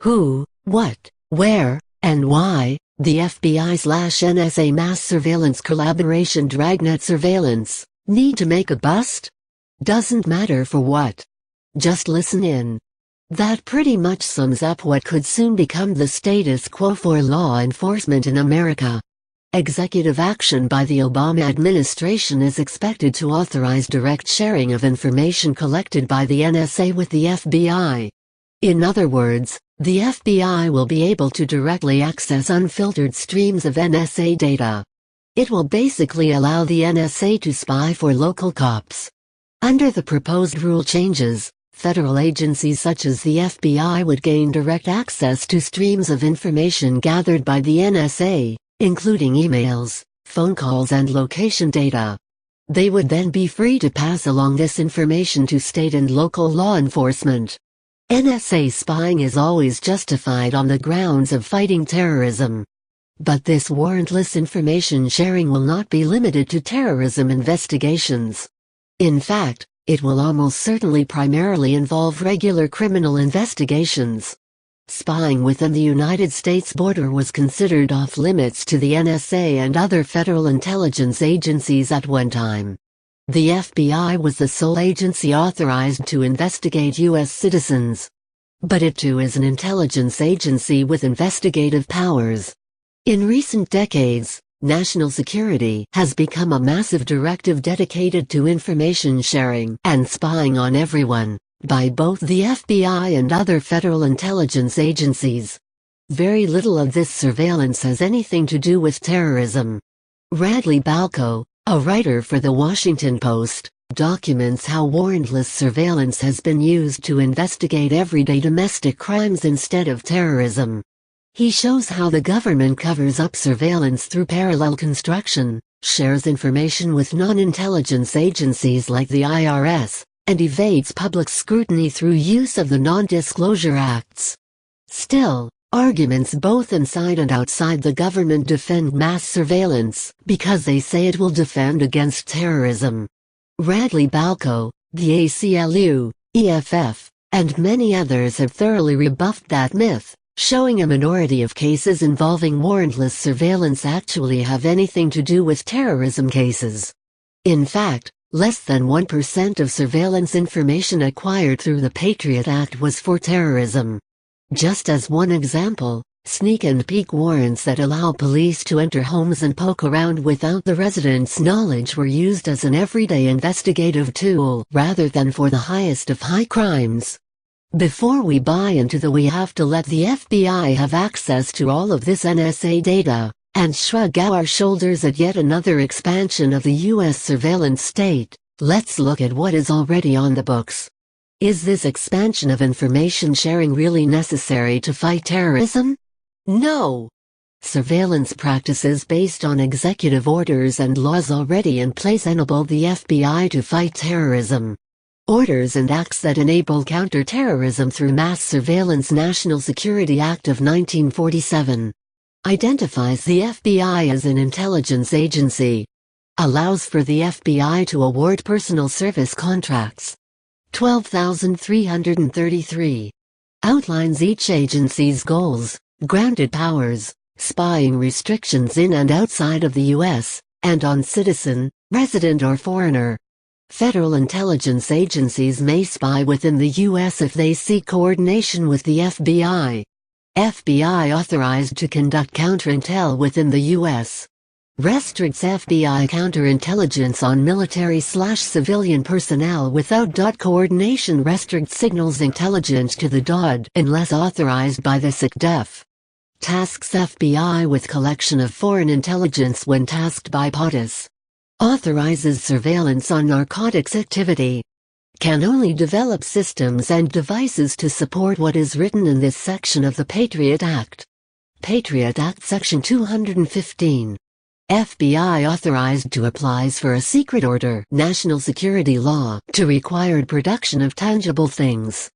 Who, what, where, and why. The FBI/NSA mass surveillance collaboration dragnet surveillance. Need to make a bust? Doesn't matter for what. Just listen in. That pretty much sums up what could soon become the status quo for law enforcement in America. Executive action by the Obama administration is expected to authorize direct sharing of information collected by the NSA with the FBI. In other words, the FBI will be able to directly access unfiltered streams of NSA data. It will basically allow the NSA to spy for local cops. Under the proposed rule changes, federal agencies such as the FBI would gain direct access to streams of information gathered by the NSA, including emails, phone calls and location data. They would then be free to pass along this information to state and local law enforcement. NSA spying is always justified on the grounds of fighting terrorism. But this warrantless information sharing will not be limited to terrorism investigations. In fact, it will almost certainly primarily involve regular criminal investigations. Spying within the United States border was considered off-limits to the NSA and other federal intelligence agencies at one time. The FBI was the sole agency authorized to investigate U.S. citizens. But it too is an intelligence agency with investigative powers. In recent decades, national security has become a massive directive dedicated to information sharing and spying on everyone, by both the FBI and other federal intelligence agencies. Very little of this surveillance has anything to do with terrorism. Radley Balko, a writer for The Washington Post, documents how warrantless surveillance has been used to investigate everyday domestic crimes instead of terrorism. He shows how the government covers up surveillance through parallel construction, shares information with non-intelligence agencies like the IRS, and evades public scrutiny through use of the Non-Disclosure Acts. Still, arguments both inside and outside the government defend mass surveillance because they say it will defend against terrorism. Radley Balko, the ACLU, EFF, and many others have thoroughly rebuffed that myth, showing a minority of cases involving warrantless surveillance actually have anything to do with terrorism cases. In fact, less than 1% of surveillance information acquired through the Patriot Act was for terrorism. Just as one example, sneak and peek warrants that allow police to enter homes and poke around without the residents' knowledge were used as an everyday investigative tool rather than for the highest of high crimes. Before we buy into the "we have to let the FBI have access to all of this NSA data," and shrug our shoulders at yet another expansion of the U.S. surveillance state, let's look at what is already on the books. Is this expansion of information sharing really necessary to fight terrorism? No. Surveillance practices based on executive orders and laws already in place enable the FBI to fight terrorism. Orders and acts that enable counterterrorism through mass surveillance. National Security Act of 1947 identifies the FBI as an intelligence agency. Allows for the FBI to award personal service contracts. 12,333. Outlines each agency's goals, granted powers, spying restrictions in and outside of the U.S., and on citizen, resident or foreigner. Federal intelligence agencies may spy within the U.S. if they seek coordination with the FBI. FBI authorized to conduct counterintel within the U.S. Restricts FBI counterintelligence on military/civilian personnel without coordination. Restricts signals intelligence to the DOD unless authorized by the SecDef. Tasks FBI with collection of foreign intelligence when tasked by POTUS. Authorizes surveillance on narcotics activity. Can only develop systems and devices to support what is written in this section of the Patriot Act. Patriot Act Section 215. FBI authorized to applies for a secret order, national security law, to required production of tangible things.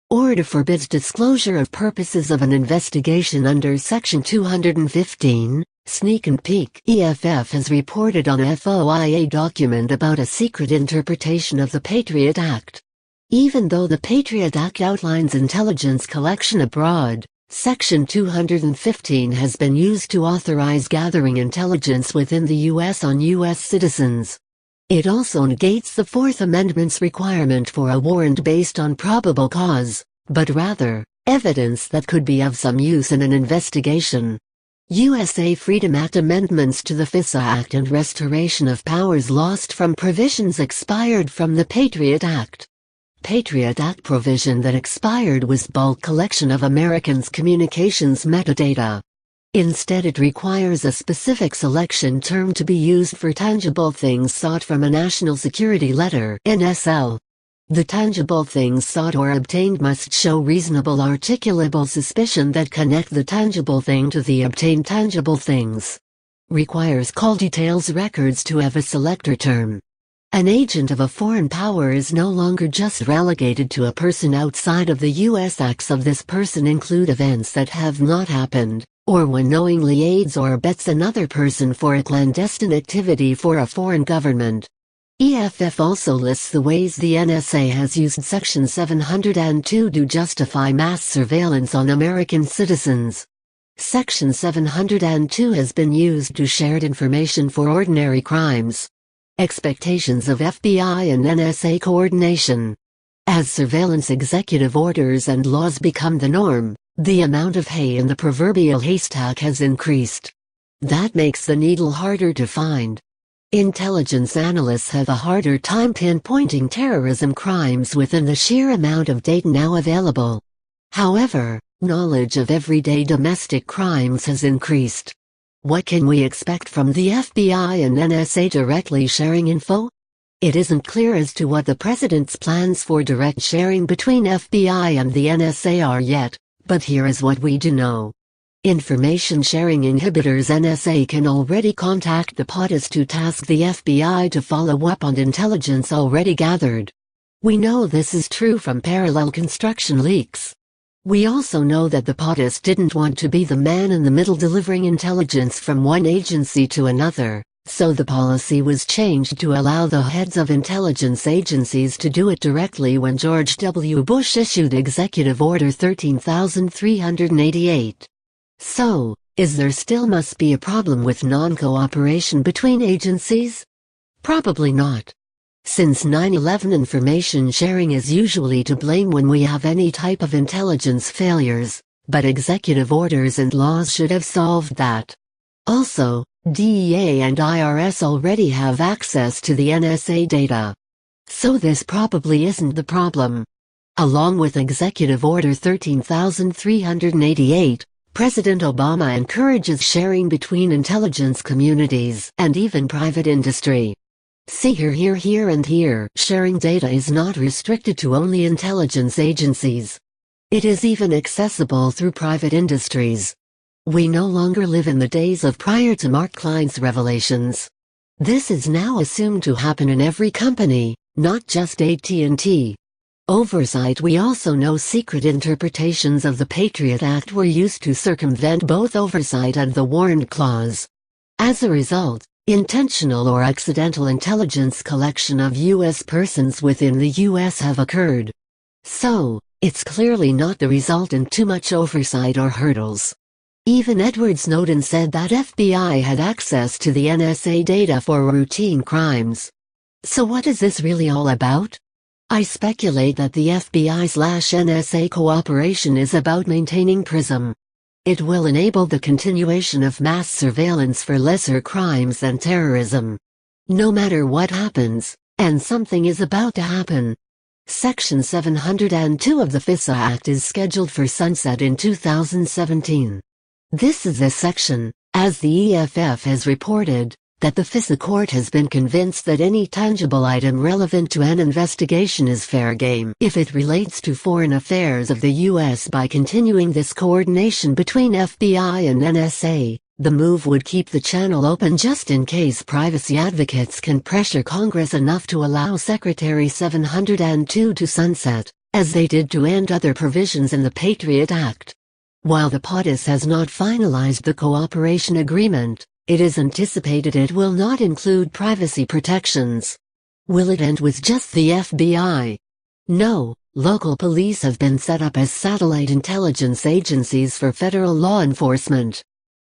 Order forbids disclosure of purposes of an investigation under Section 215, sneak and peek. EFF has reported on a FOIA document about a secret interpretation of the Patriot Act. Even though the Patriot Act outlines intelligence collection abroad, Section 215 has been used to authorize gathering intelligence within the U.S. on U.S. citizens. It also negates the Fourth Amendment's requirement for a warrant based on probable cause, but rather, evidence that could be of some use in an investigation. USA Freedom Act amendments to the FISA Act and restoration of powers lost from provisions expired from the Patriot Act. Patriot Act provision that expired was bulk collection of Americans' communications metadata. Instead, it requires a specific selection term to be used for tangible things sought from a National Security Letter (NSL). The tangible things sought or obtained must show reasonable articulable suspicion that connect the tangible thing to the obtained tangible things. Requires call details records to have a selector term. An agent of a foreign power is no longer just relegated to a person outside of the U.S. Acts of this person include events that have not happened, or one knowingly aids or abets another person for a clandestine activity for a foreign government. EFF also lists the ways the NSA has used Section 702 to justify mass surveillance on American citizens. Section 702 has been used to share information for ordinary crimes. Expectations of FBI and NSA coordination. As surveillance executive orders and laws become the norm, the amount of hay in the proverbial haystack has increased. That makes the needle harder to find. Intelligence analysts have a harder time pinpointing terrorism crimes within the sheer amount of data now available. However, knowledge of everyday domestic crimes has increased. What can we expect from the FBI and NSA directly sharing info? It isn't clear as to what the President's plans for direct sharing between FBI and the NSA are yet, but here is what we do know. Information sharing inhibitors. NSA can already contact the POTUS to task the FBI to follow up on intelligence already gathered. We know this is true from parallel construction leaks. We also know that the POTUS didn't want to be the man in the middle delivering intelligence from one agency to another, so the policy was changed to allow the heads of intelligence agencies to do it directly when George W. Bush issued Executive Order 13388. So, is there still must be a problem with non-cooperation between agencies? Probably not. Since 9/11, information sharing is usually to blame when we have any type of intelligence failures, but executive orders and laws should have solved that. Also, DEA and IRS already have access to the NSA data. So this probably isn't the problem. Along with Executive Order 13388, President Obama encourages sharing between intelligence communities and even private industry. See here and here. Sharing data is not restricted to only intelligence agencies. It is even accessible through private industries. We no longer live in the days of prior to Mark Klein's revelations. This is now assumed to happen in every company, not just AT&T. Oversight. We also know secret interpretations of the Patriot Act were used to circumvent both oversight and the warrant clause. As a result, intentional or accidental intelligence collection of U.S. persons within the U.S. have occurred. So, it's clearly not the result in too much oversight or hurdles. Even Edward Snowden said that FBI had access to the NSA data for routine crimes. So what is this really all about? I speculate that the FBI/NSA cooperation is about maintaining PRISM. It will enable the continuation of mass surveillance for lesser crimes than terrorism. No matter what happens, and something is about to happen. Section 702 of the FISA Act is scheduled for sunset in 2017. This is the section, as the EFF has reported, that the FISA court has been convinced that any tangible item relevant to an investigation is fair game if it relates to foreign affairs of the U.S. By continuing this coordination between FBI and NSA, the move would keep the channel open just in case privacy advocates can pressure Congress enough to allow Secretary 702 to sunset, as they did to end other provisions in the Patriot Act. While the POTUS has not finalized the cooperation agreement, it is anticipated it will not include privacy protections. Will it end with just the FBI? No, Local police have been set up as satellite intelligence agencies for federal law enforcement.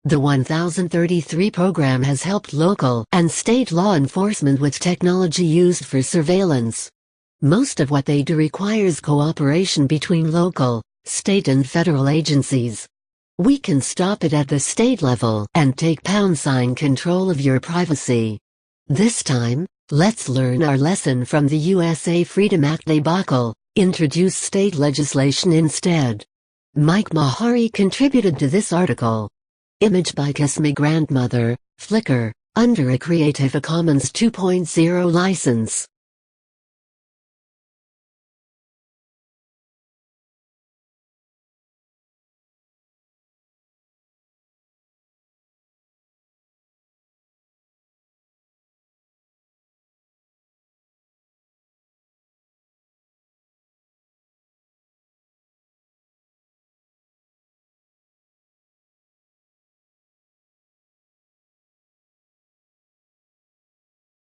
The 1033 program has helped local and state law enforcement with technology used for surveillance. Most of what they do requires cooperation between local, state and federal agencies. We can stop it at the state level and take # control of your privacy. This time, let's learn our lesson from the USA Freedom Act debacle. Introduce state legislation instead. Mike Mahari contributed to this article. Image by Kiss Me Grandmother, Flickr, under a Creative Commons 2.0 license.